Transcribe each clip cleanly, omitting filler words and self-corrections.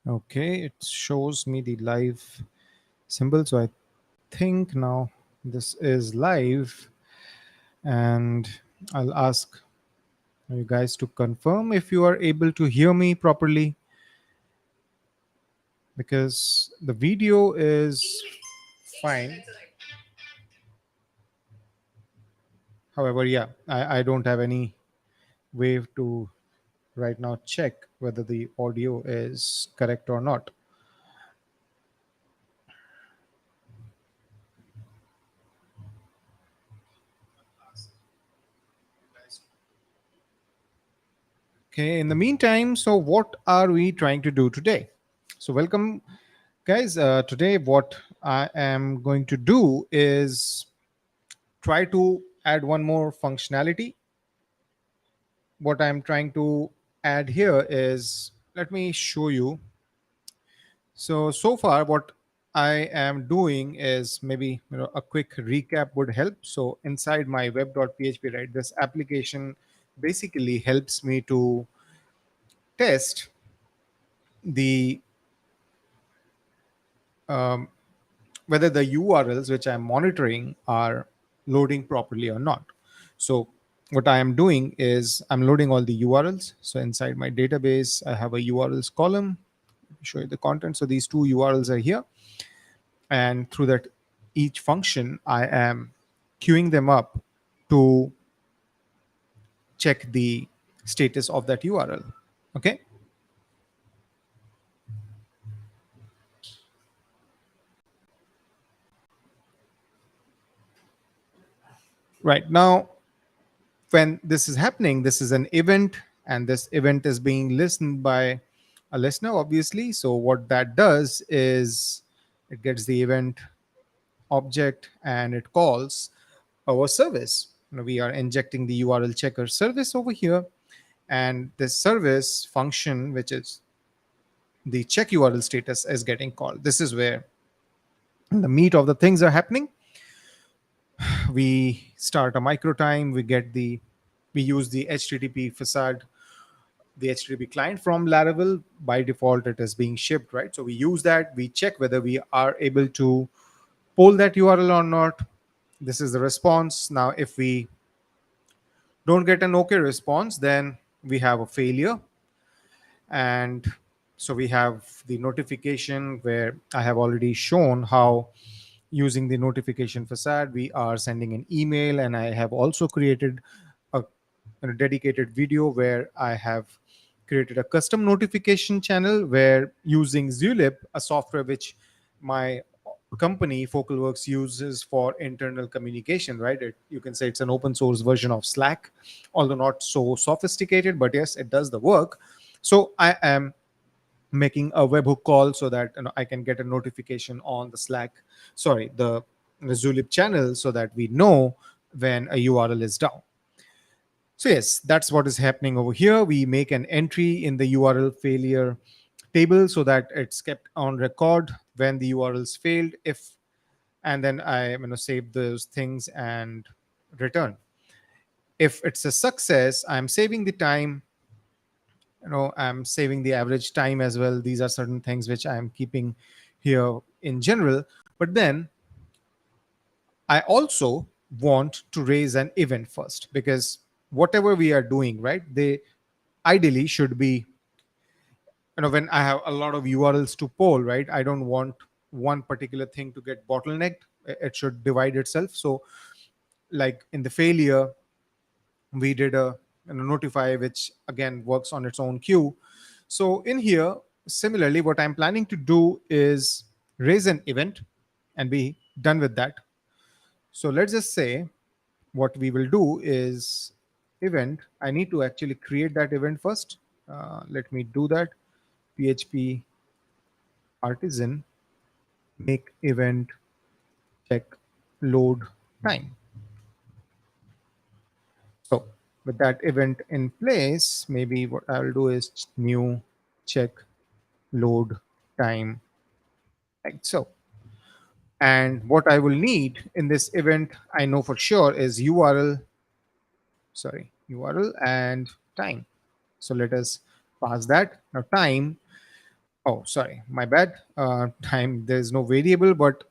Okay, it shows me the live symbol. So I think now this is live, and I'll ask you guys to confirm if you are able to hear me properly, because the video is fine. However, yeah, I don't have any way to right now check whether the audio is correct or not. Okay, in the meantime, so what are we trying to do today? So, welcome, guys. Today, what I am going to do is try to add one more functionality. What I'm trying to add here is, let me show you. So far, what I am doing is maybe a quick recap would help. So, inside my web.php, right, this application basically helps me to test the um, whether the URLs which I'm monitoring are loading properly or not. So what I am doing is I'm loading all the URLs. So inside my database, I have a URLs column. Let me show you the content. So these two URLs are here. And through that each function, I am queuing them up to check the status of that URL. Okay. Right now, when this is happening, this is an event, and this event is being listened by a listener, obviously. So what that does is it gets the event object and it calls our service. We are injecting the URL checker service over here, and this service function, which is the check URL status, is getting called. This is where the meat of the things are happening. We start a micro time, we use the HTTP facade, the HTTP client from Laravel. By default, it is being shipped, right? So we use that. We check whether we are able to poll that URL or not. This is the response. Now, if we don't get an OK response, then we have a failure. And so we have the notification where I have already shown how using the notification facade, we are sending an email. And I have also created a dedicated video where I have created a custom notification channel where using Zulip, a software which my company Focalworks uses for internal communication, right? You can say it's an open source version of Slack, although not so sophisticated, but yes, it does the work. So I am making a webhook call so that I can get a notification on the Slack, sorry, the Zulip channel, so that we know when a URL is down. So yes, that's what is happening over here. We make an entry in the URL failure table so that it's kept on record when the URLs failed. If and then I am going to save those things and return. If it's a success, I'm saving the time. I'm saving the average time as well. These are certain things which I'm keeping here in general. But then I also want to raise an event first, because whatever we are doing, right, they ideally should be, when I have a lot of URLs to poll, right, I don't want one particular thing to get bottlenecked. It should divide itself. So like in the failure, we did a notify, which again works on its own queue. So in here, similarly, what I'm planning to do is raise an event and be done with that. So let's just say what we will do is event. I need to actually create that event first. Let me do that. PHP artisan make event check load time. So with that event in place, maybe what I'll do is new check load time, like so. And what I will need in this event, I know for sure, is URL and time. So let us pass that. Now time, Oh, sorry, my bad. Time, there's no variable, but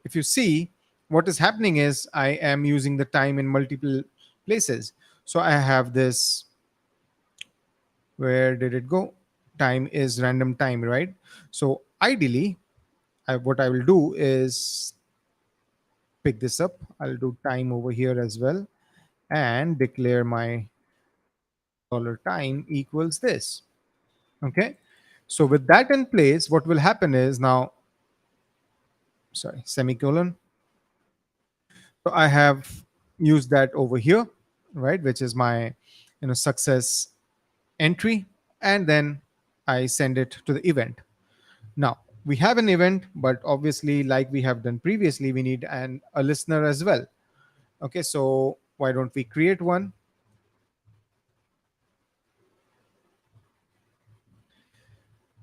if you see, what is happening is I am using the time in multiple places. So I have this, where did it go? Time is random time, right? So ideally, what I will do is pick this up. I'll do time over here as well and declare my dollar time equals this. Okay. So with that in place, what will happen is now, sorry, semicolon. So I have used that over here, right, which is my success entry, and then I send it to the event. Now we have an event, but obviously, like we have done previously, we need a listener as well. Okay, so why don't we create one?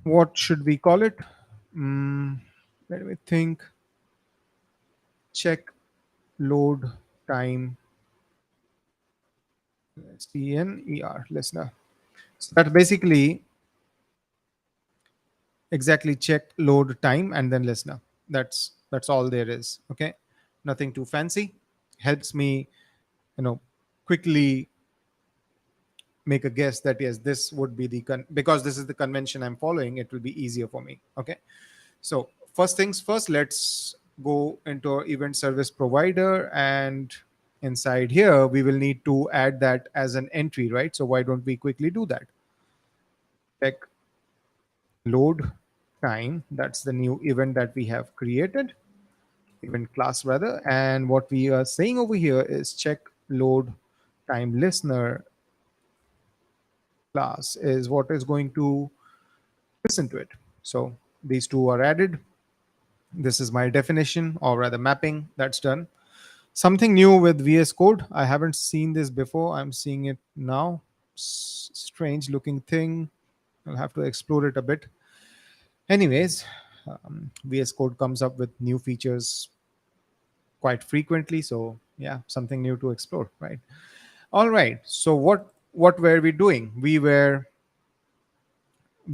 What should we call it? Mm, Let me think. Check load time, CNER listener. So that basically exactly check load time and then listener. That's all there is. Okay, nothing too fancy. Helps me, you know, quickly make a guess that yes, this would be because this is the convention I'm following. It will be easier for me. Okay, so first things first, let's go into our event service provider, and inside here we will need to add that as an entry, right? So why don't we quickly do that? Check load time. That's the new event that we have created, event class rather. And what we are saying over here is check load time listener class is what is going to listen to it. So these two are added. This is my definition, or rather mapping, that's done. Something new with VS Code. I haven't seen this before. I'm seeing it now. Strange looking thing. I'll have to explore it a bit. Anyways, VS Code comes up with new features quite frequently. So yeah, something new to explore, right? All right. So what were we doing? We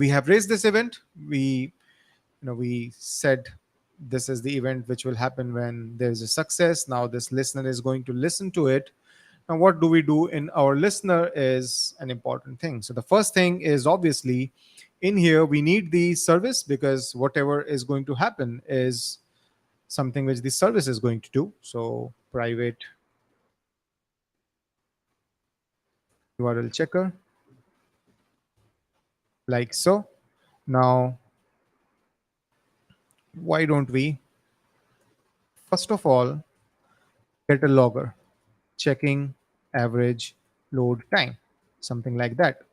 have raised this event. We said this is the event which will happen when there's a success. Now this listener is going to listen to it. Now what do we do in our listener is an important thing. So the first thing is obviously in here we need the service, because whatever is going to happen is something which the service is going to do. So private URL checker, like so. Now why don't we first of all get a logger checking average load time, something like that,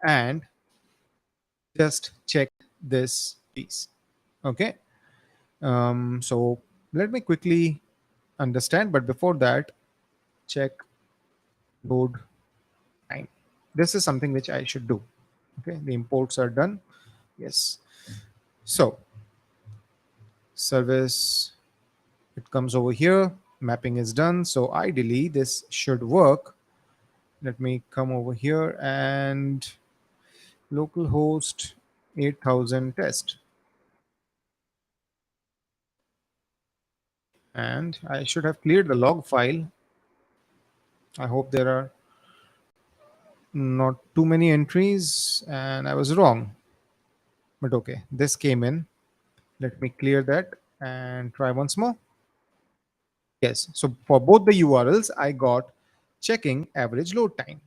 and just check this piece. Okay. So let me quickly understand, but before that, check load time. This is something which I should do. Okay, the imports are done. Yes. So service, it comes over here. Mapping is done. So ideally, this should work. Let me come over here and localhost 8000 test, and I should have cleared the log file. I hope there are not too many entries and I was wrong. But okay, this came in. Let me clear that and try once more. Yes, so for both the URLs, I got checking average load time.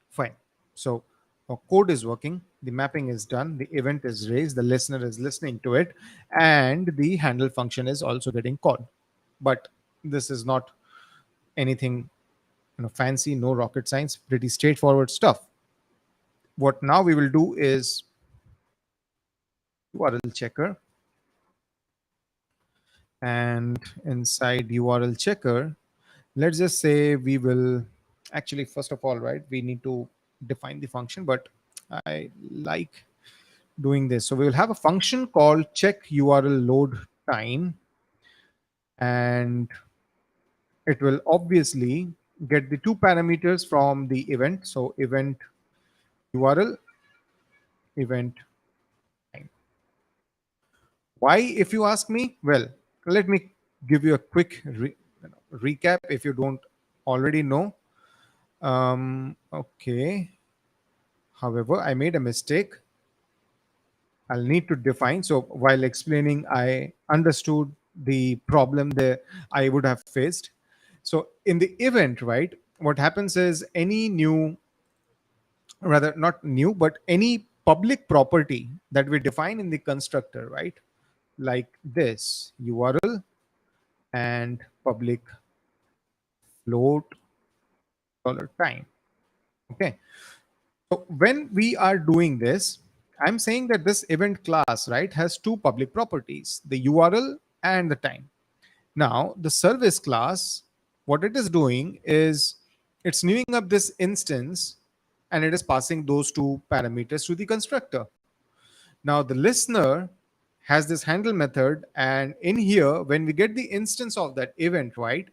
Fine. So our code is working, the mapping is done, the event is raised, the listener is listening to it, and the handle function is also getting called. But this is not anything fancy, no rocket science, pretty straightforward stuff. What now we will do is URL checker, and inside URL checker, let's just say we will actually, first of all, right, we need to define the function, but I like doing this. So we will have a function called check URL load time, and it will obviously get the two parameters from the event. So event URL, event time. Why, if you ask me? Well, let me give you a quick recap if you don't already know. Okay. However, I made a mistake. I'll need to define. So while explaining, I understood the problem that I would have faced. So in the event, right, what happens is any new, rather not new, but any public property that we define in the constructor, right, like this URL and public float $time. Okay. So when we are doing this, I'm saying that this event class, right, has two public properties, the URL and the time. Now, the service class, what it is doing is it's newing up this instance and it is passing those two parameters to the constructor. Now, the listener has this handle method, and in here, when we get the instance of that event, right,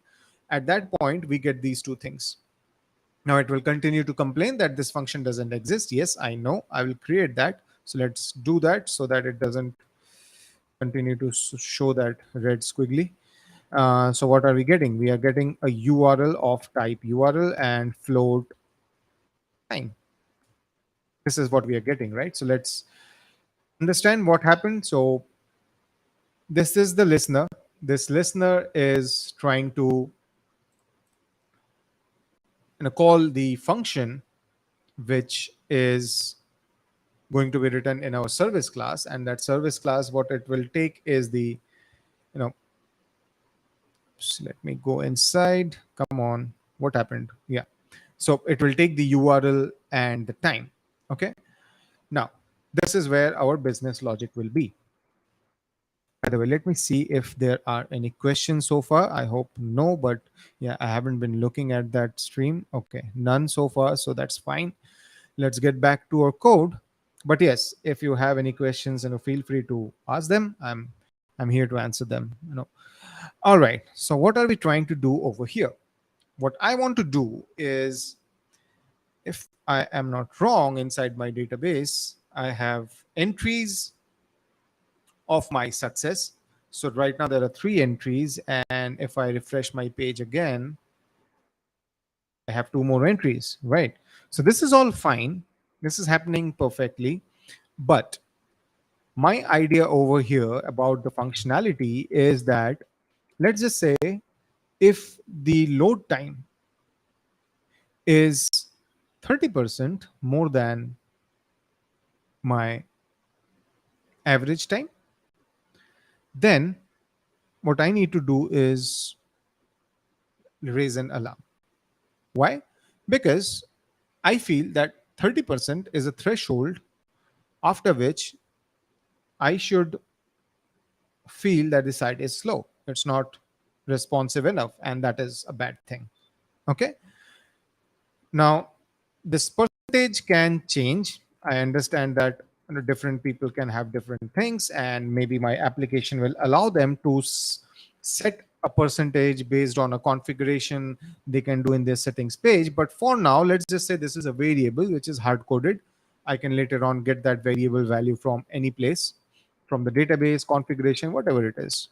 at that point, we get these two things. Now it will continue to complain that this function doesn't exist. Yes, I know. I will create that. So let's do that so that it doesn't continue to show that red squiggly. So what are we getting? We are getting a URL of type URL and float time. This is what we are getting, right? So let's understand what happened. So this is the listener. This listener is trying to call the function which is going to be written in our service class, and that service class, what it will take is the, you know let me go inside. Come on, what happened? Yeah, so it will take the URL and the time. Okay, now this is where our business logic will be. By the way, let me see if there are any questions so far. I hope no, but yeah, I haven't been looking at that stream. Okay, none so far, so that's fine. Let's get back to our code. But yes, if you have any questions, feel free to ask them. I'm here to answer them. All right. So what are we trying to do over here? What I want to do is, if I am not wrong, inside my database, I have entries of my success. So right now there are three entries, and if I refresh my page again, I have two more entries, right? So this is all fine. This is happening perfectly. But my idea over here about the functionality is that, let's just say, if the load time is 30% more than my average time, then what I need to do is raise an alarm. Why? Because I feel that 30% is a threshold after which I should feel that the site is slow. It's not responsive enough, and that is a bad thing. Okay. Now, this percentage can change. I understand that different people can have different things, and maybe my application will allow them to set a percentage based on a configuration they can do in their settings page. But for now, let's just say this is a variable which is hard coded. I can later on get that variable value from any place, from the database, configuration, whatever it is.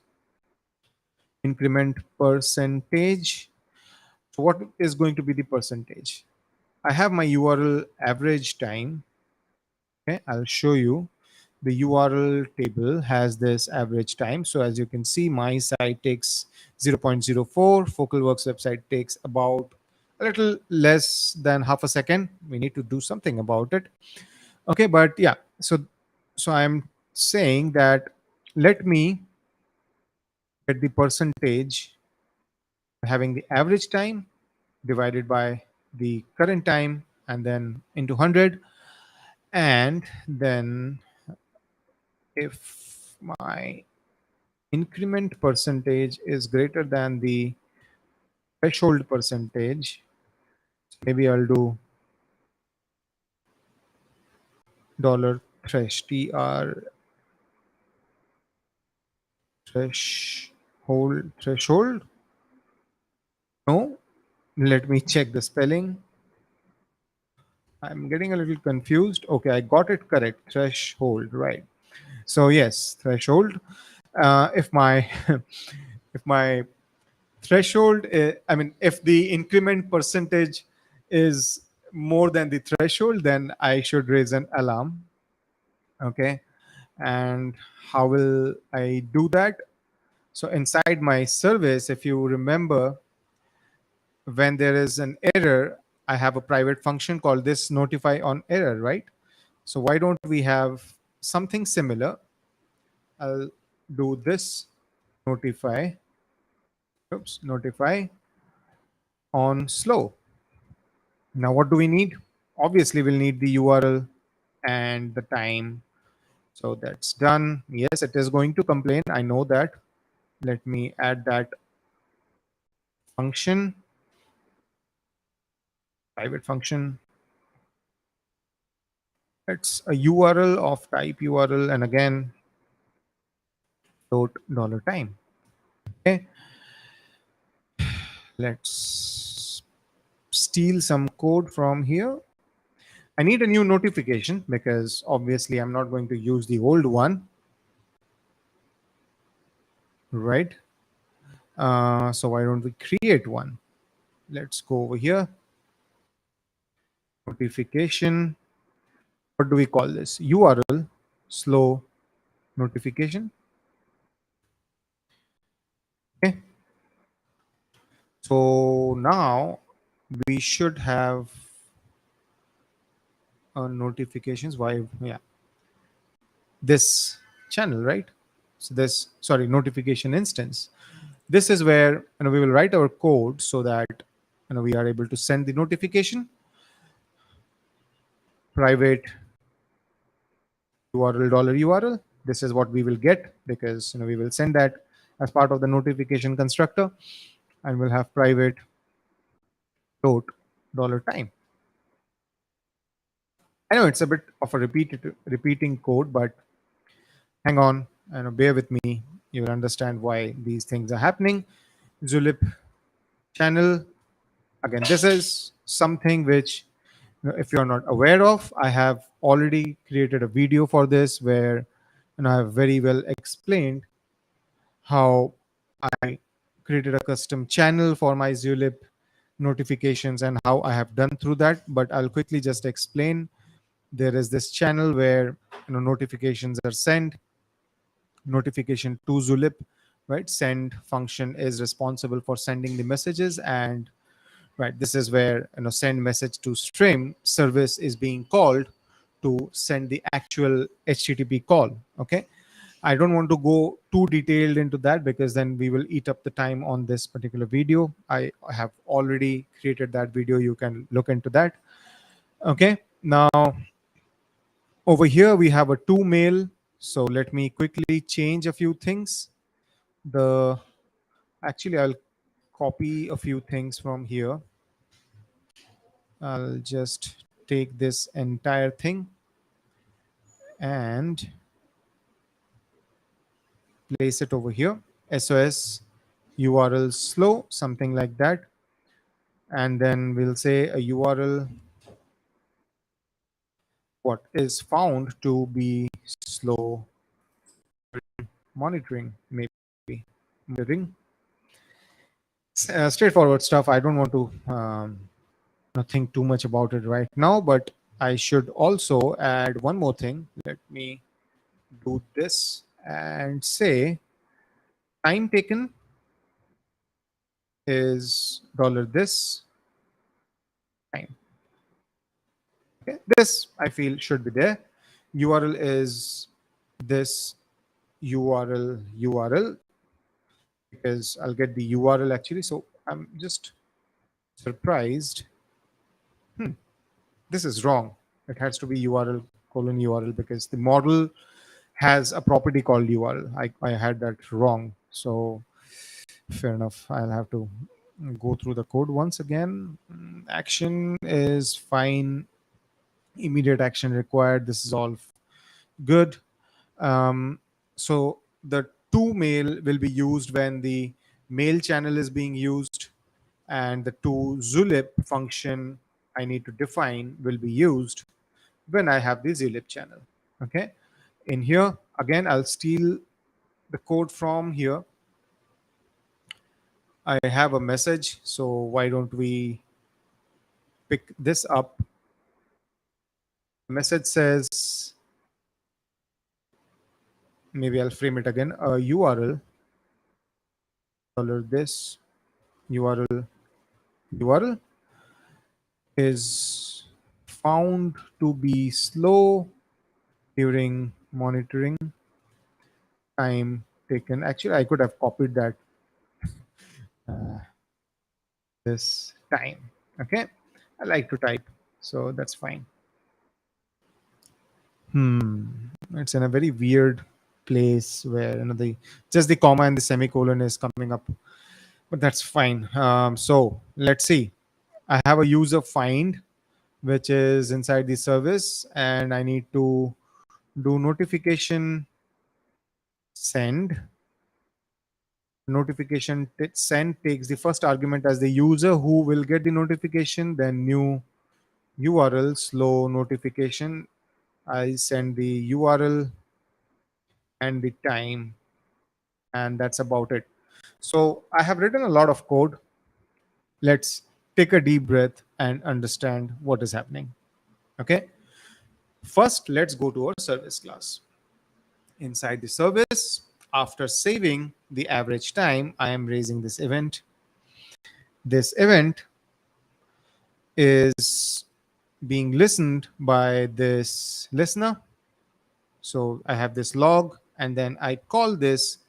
Increment percentage. So, what is going to be the percentage? I have my URL average time. Okay, I'll show you. The URL table has this average time. So as you can see, my site takes 0.04. FocalWorks website takes about a little less than half a second. We need to do something about it. Okay, but yeah, so I'm saying that, let me get the percentage having the average time divided by the current time and then into 100. And then if my increment percentage is greater than the threshold percentage, maybe I'll do dollar threshold. No, let me check the spelling. I'm getting a little confused. Okay, I got it correct. Threshold, right. So yes, threshold. If my if my threshold, I mean, if the increment percentage is more than the threshold, then I should raise an alarm. Okay, and how will I do that? So inside my service, if you remember, when there is an error, I have a private function called this notify on error, right? So why don't we have something similar? I'll do this notify, notify on slow. Now what do we need? Obviously we'll need the URL and the time. So that's done. Yes, it is going to complain. I know that. Let me add that function, private function. It's a URL of type URL and again dot dollar time. Okay, let's steal some code from here. I need a new notification because obviously I'm not going to use the old one, right? So why don't we create one? Let's go over here. Notification. What do we call this? URL slow notification. Okay. So now we should have notifications. Why? Yeah, this channel, right? So this, sorry, notification instance. This is where we will write our code so that we are able to send the notification. Private URL dollar URL. This is what we will get because we will send that as part of the notification constructor, and we'll have private dot dollar time. I know it's a bit of a repeating code, but hang on and bear with me. You will understand why these things are happening. Zulip channel. Again, this is something which, if you're not aware of, I have already created a video for this where I have very well explained how I created a custom channel for my Zulip notifications and how I have done through that. But I'll quickly just explain. There is this channel where notifications are sent, notification to Zulip, right? Send function is responsible for sending the messages, and right, this is where send message to stream service is being called to send the actual HTTP call. Okay, I don't want to go too detailed into that because then we will eat up the time on this particular video. I have already created that video. You can look into that. Okay, now over here we have a to mail. So let me quickly change a few things. The Actually, I'll copy a few things from here. I'll just take this entire thing and place it over here. SOS URL slow, something like that. And then we'll say a URL what is found to be slow monitoring, maybe monitoring. Straightforward stuff. I don't want to not think too much about it right now, but I should also add one more thing. Let me do this and say time taken is dollar this time. Okay, this I feel should be there. URL is this URL because I'll get the URL actually. So I'm just surprised. This is wrong. It has to be URL colon URL because the model has a property called URL. I had that wrong. So fair enough. I'll have to go through the code once again. Action is fine. Immediate action required. This is all good. Um, so the to mail will be used when the mail channel is being used, and the to Zulip function I need to define will be used when I have the Zulip channel. Okay. In here again, I'll steal the code from here. I have a message, so why don't we pick this up? The message says, maybe I'll frame it again, a URL this URL is found to be slow during monitoring time taken. Actually, I could have copied that this time. Okay, I like to type, so that's fine. It's in a very weird place where the just the comma and the semicolon is coming up, but that's fine. So let's see. I have a user find which is inside the service, and I need to do notification send. Send takes the first argument as the user who will get the notification, then new URL slow notification. I send the URL and the time, and that's about it. So I have written a lot of code. Let's take a deep breath and understand what is happening. Okay. First, let's go to our service class. Inside the service, after saving the average time, I am raising this event. This event is being listened by this listener. So I have this log, and then I call this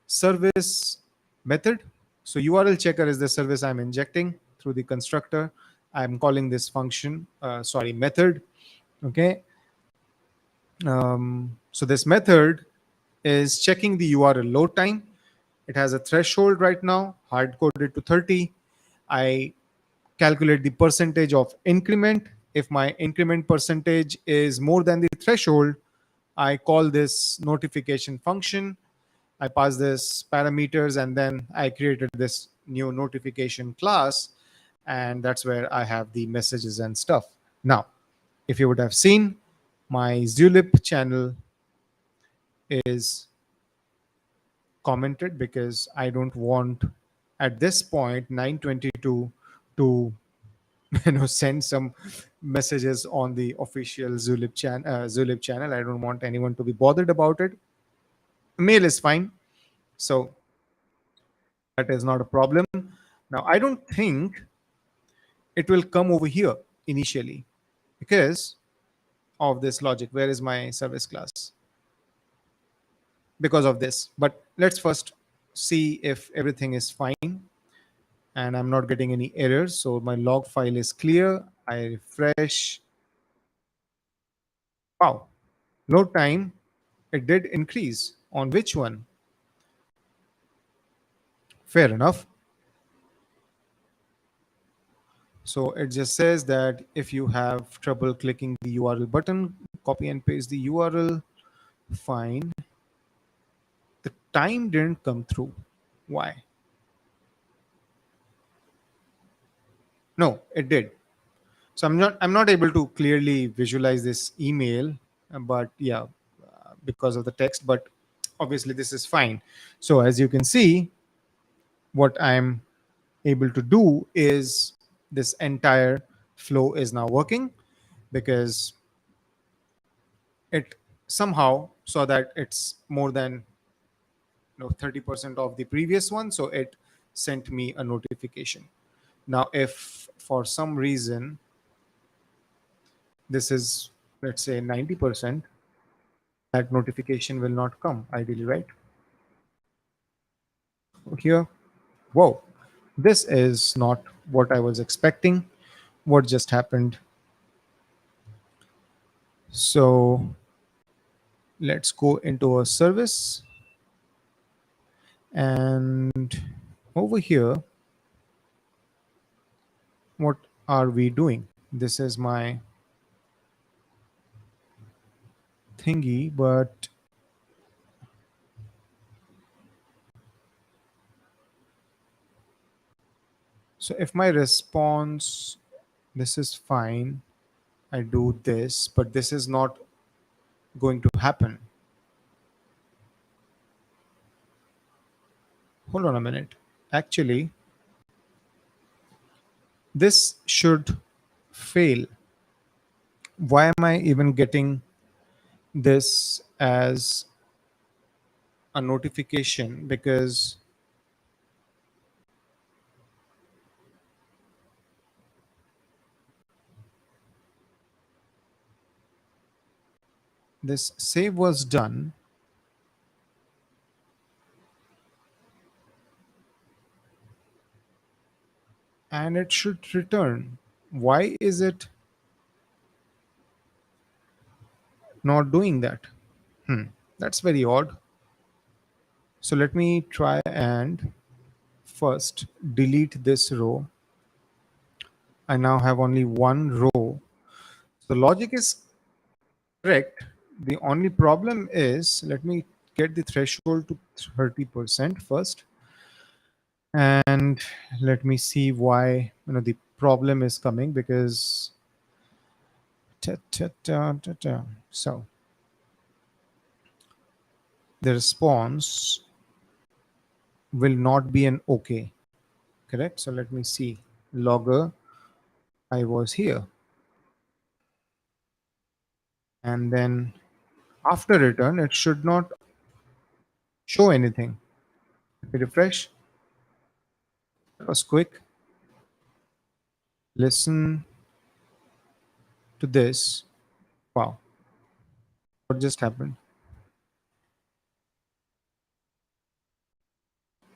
service method. So URL checker is the service I'm injecting through the constructor. I'm calling this function, method. Okay. So this method is checking the URL load time. It has a threshold right now, hard coded to 30. I calculate the percentage of increment. If my increment percentage is more than the threshold, I call this notification function. I pass this parameters, and then I created this new notification class, and that's where I have the messages and stuff. Now, if you would have seen, my Zulip channel is commented because I don't want at this point 922 to send some messages on the official Zulip channel. I don't want anyone to be bothered about it. Mail is fine, so that is not a problem. Now I don't think it will come over here initially because of this logic. Where is my service class? Because of this. But let's first see if everything is fine and I'm not getting any errors. So my log file is clear. I refresh. Wow, load time, it did increase. On which one? Fair enough. So it just says that if you have trouble clicking the URL button, copy and paste the URL. Fine. The time didn't come through. Why? No, it did. So I'm not able to clearly visualize this email, but yeah, because of the text. But obviously this is fine. So as you can see, what I'm able to do is this entire flow is now working because it somehow saw that it's more than 30% of the previous one, so it sent me a notification. Now if for some reason this is, let's say, 90%, that notification will not come ideally, right? Here, whoa, this is not what I was expecting. What just happened? So let's go into a service, and over here, what are we doing? This is my thingy, but so if my response, this is fine, I do this, but this is not going to happen. Hold on a minute. Actually, this should fail. Why am I even getting this as a notification? Because this save was done and it should return. Why is it not doing that? Hmm. That's very odd. So let me try and first delete this row. I now have only one row. The logic is correct. The only problem is, let me get the threshold to 30% first, and let me see why the problem is coming. Because ta, ta, ta, ta, ta. So the response will not be an okay, correct? So let me see. Logger, I was here, and then after return it should not show anything. Let me refresh. That was quick. Listen to this. Wow, what just happened?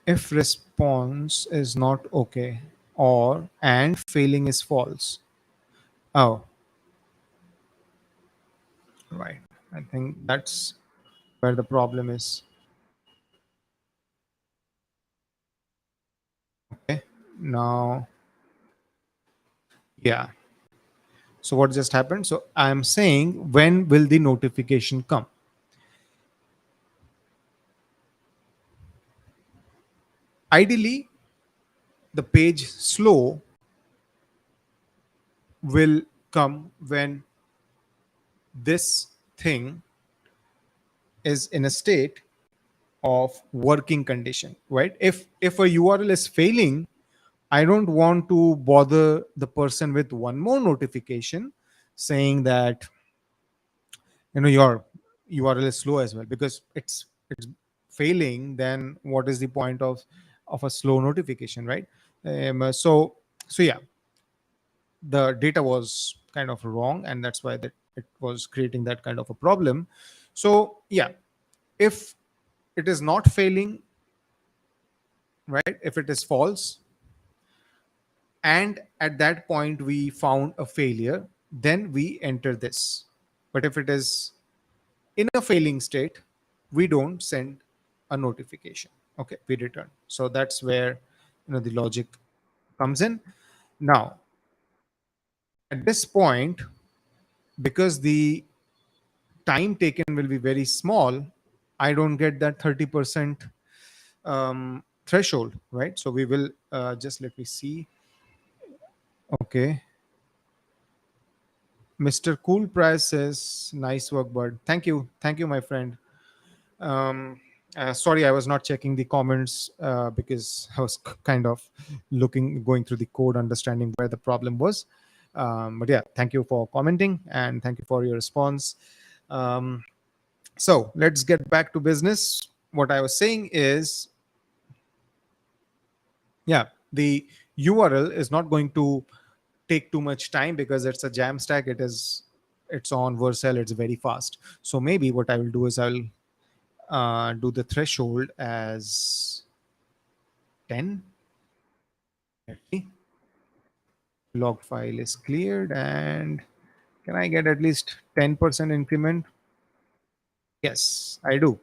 If response is not okay, or and failing is false. Oh, right. I think that's where the problem is. Okay. Now, yeah. So what just happened? So I'm saying, when will the notification come? Ideally, the page slow will come when this thing is in a state of working condition, right? If a URL is failing, I don't want to bother the person with one more notification saying that your URL is slow as well, because it's failing. Then what is the point of a slow notification, right? So yeah, the data was kind of wrong, and that's why that it was creating that kind of a problem. So yeah, if it is not failing, right, if it is false, and at that point we found a failure, then we enter this. But if it is in a failing state, we don't send a notification. Okay, we return. So that's where the logic comes in. Now, at this point, because the time taken will be very small, I don't get that 30% threshold, right? So we will just let me see. Okay, Mr. Cool Price says, nice work, bud. Thank you, my friend. um Sorry, I was not checking the comments because I was kind of going through the code, understanding where the problem was. But yeah, thank you for commenting, and thank you for your response. um so let's get back to business. What I was saying is, yeah, the URL is not going to take too much time because it's a Jamstack. It's on Vercel. It's very fast. So maybe what I will do is I'll do the threshold as 10. Let's see. Log file is cleared, and can I get at least 10% increment? Yes, I do.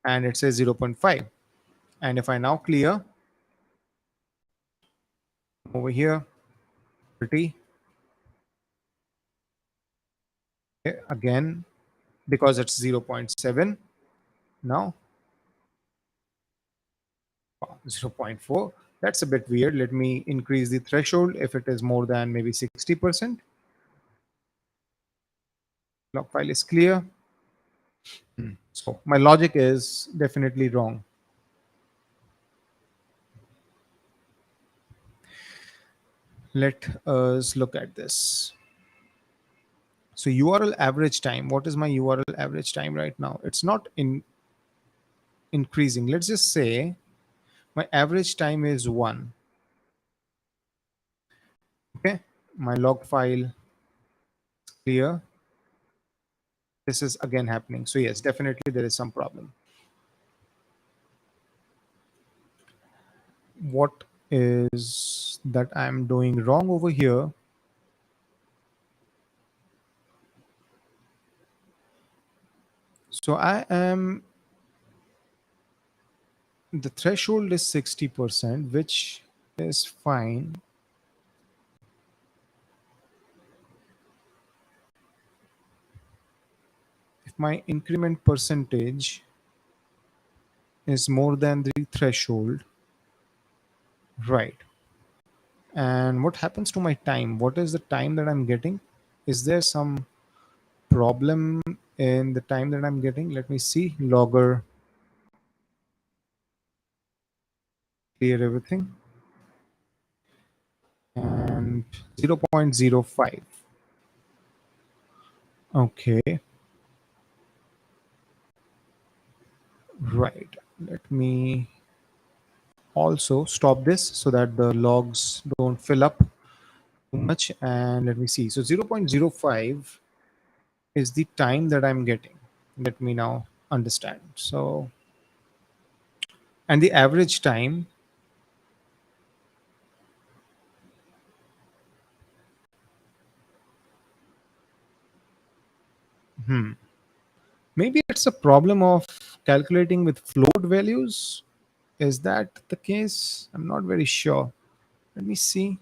And it says zero point 0.5. And if I now clear over here, 30, okay, again, because it's zero point 0.7 now, zero point 0.4. That's a bit weird. Let me increase the threshold. If it is more than maybe 60%, log file is clear. So my logic is definitely wrong. Let us look at this. So URL average time. What is my URL average time right now? It's not increasing. Let's just say my average time is 1. Okay. My log file clear. This is again happening. So yes, definitely there is some problem. What is that I'm doing wrong over here? So I am, the threshold is 60%, which is fine. If my increment percentage is more than the threshold, right? And what happens to my time? What is the time that I'm getting? Is there some problem in the time that I'm getting? Let me see. Logger, clear everything. And 0.05. Okay, right. Let me also stop this so that the logs don't fill up too much. And let me see. So 0.05 is the time that I'm getting. Let me now understand. So, and the average time, maybe it's a problem of calculating with float values. Is that the case? I'm not very sure. Let me see.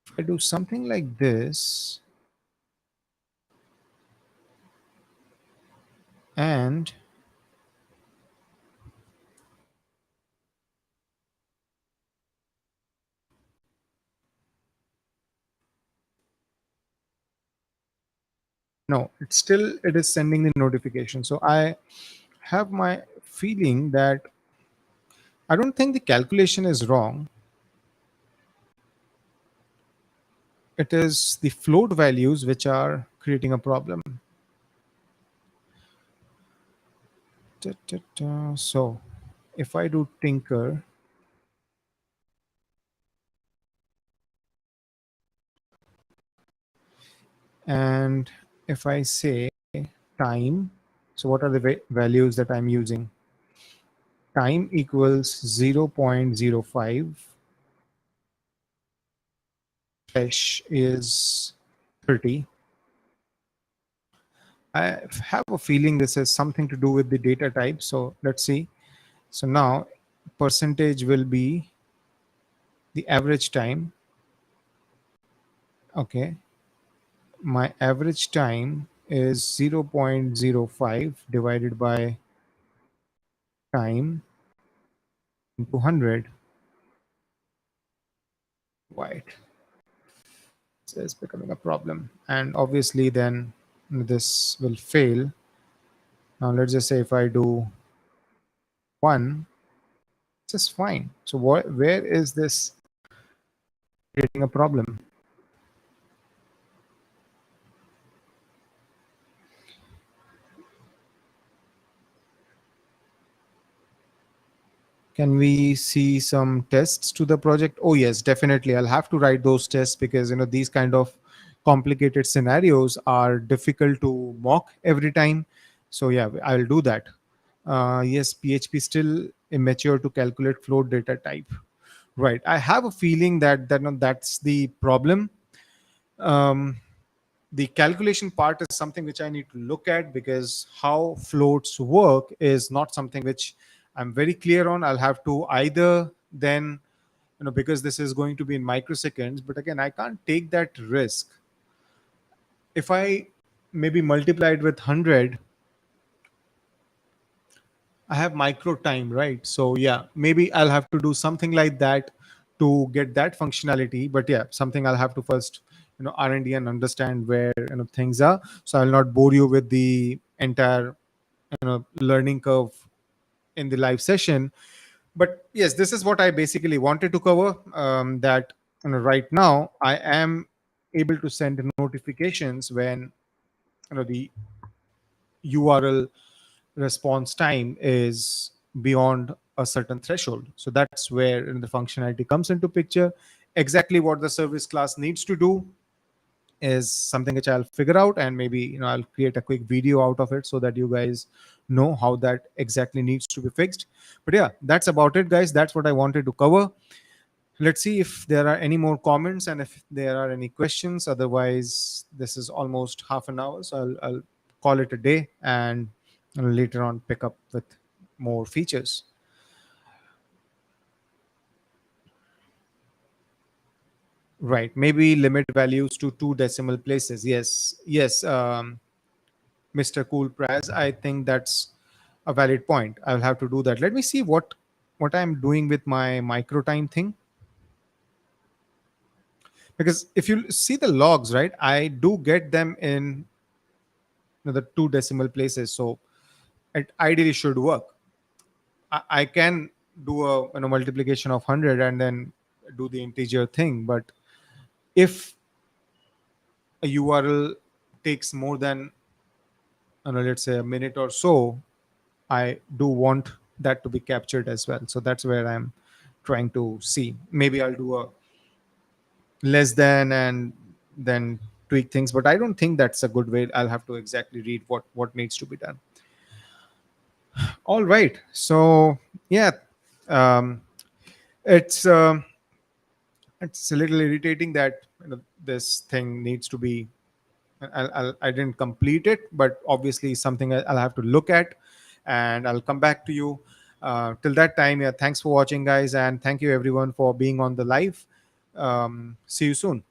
If I do something like this, and no, it's still, it is sending the notification. So I have my feeling that I don't think the calculation is wrong. It is the float values which are creating a problem. So if I do tinker and if I say time, so what are the values that I'm using? Time equals 0.05, hash is 30. I have a feeling this has something to do with the data type. So let's see. So now percentage will be the average time. Okay. My average time is 0.05 divided by time into 100. Right. So it's becoming a problem. And obviously then this will fail. Now let's just say if I do 1, this is fine. So where is this creating a problem? Can we see some tests to the project? Oh yes, definitely. I'll have to write those tests because these kind of complicated scenarios are difficult to mock every time. So yeah, I'll do that. Yes, PHP still immature to calculate float data type. Right. I have a feeling that no, that's the problem. Um, the calculation part is something which I need to look at because how floats work is not something which I'm very clear on. I'll have to either then, because this is going to be in microseconds, but again, I can't take that risk. If I maybe multiply it with 100, I have micro time, right? So yeah, maybe I'll have to do something like that to get that functionality. But yeah, something I'll have to first, R&D and understand where things are. So I'll not bore you with the entire learning curve in the live session. But yes, this is what I basically wanted to cover. That right now I am able to send notifications when the URL response time is beyond a certain threshold. So that's where the functionality comes into picture. Exactly what the service class needs to do is something which I'll figure out, and maybe I'll create a quick video out of it so that you guys know how that exactly needs to be fixed. But yeah, that's about it, guys. That's what I wanted to cover. Let's see if there are any more comments and if there are any questions. Otherwise, this is almost half an hour, so I'll call it a day, and later on pick up with more features. Right, maybe limit values to two decimal places. Yes, yes, Mr. Cool Price, I think that's a valid point. I'll have to do that. Let me see what I'm doing with my micro time thing, because if you see the logs, right, I do get them in the two decimal places, so it ideally should work. I can do a multiplication of 100 and then do the integer thing, but if a URL takes more than let's say a minute or so, I do want that to be captured as well. So that's where I'm trying to see. Maybe I'll do a less than and then tweak things, but I don't think that's a good way. I'll have to exactly read what needs to be done. All right. So yeah, um, it's it's a little irritating that this thing needs to be. I didn't complete it, but obviously something I'll have to look at, and I'll come back to you. Till that time, yeah. Thanks for watching, guys, and thank you everyone for being on the live. See you soon.